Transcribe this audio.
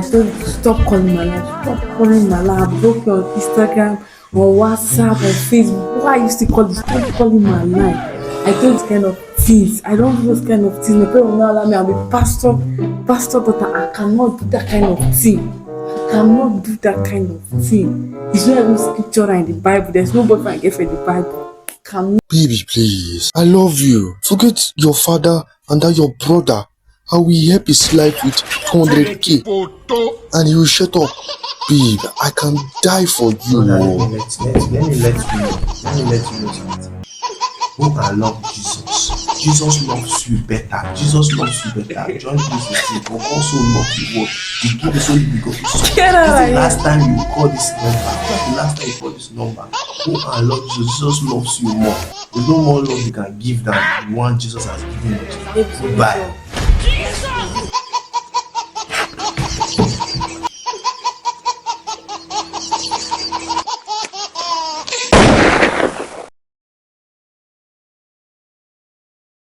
I told you to stop calling my life. Stop calling my life. I broke you on Instagram, on WhatsApp, on Facebook. Why you still calling? Stop calling my life. I don't do this kind of things. I don't do those kind of things. My parents will not allow me. I'm a pastor daughter. I cannot do that kind of thing. I cannot do that kind of thing. It's not even scripture in the Bible. There's no boyfriend and girlfriend in the Bible. Cannot. Baby, please. I love you. Forget your father and that your brother. I will help his life with 200k. And he will shut up. Babe, I can die for you. Let me let you know something. Go and love Jesus. Jesus loves you better. Jesus loves you better. John 3:16. But also love you what? He gave us only begotten son. Get out This of is the here. last time you call this number. That's the last time you call this number. Go and love Jesus. Jesus loves you more. There's no more love you can give than the one Jesus has given us. Goodbye.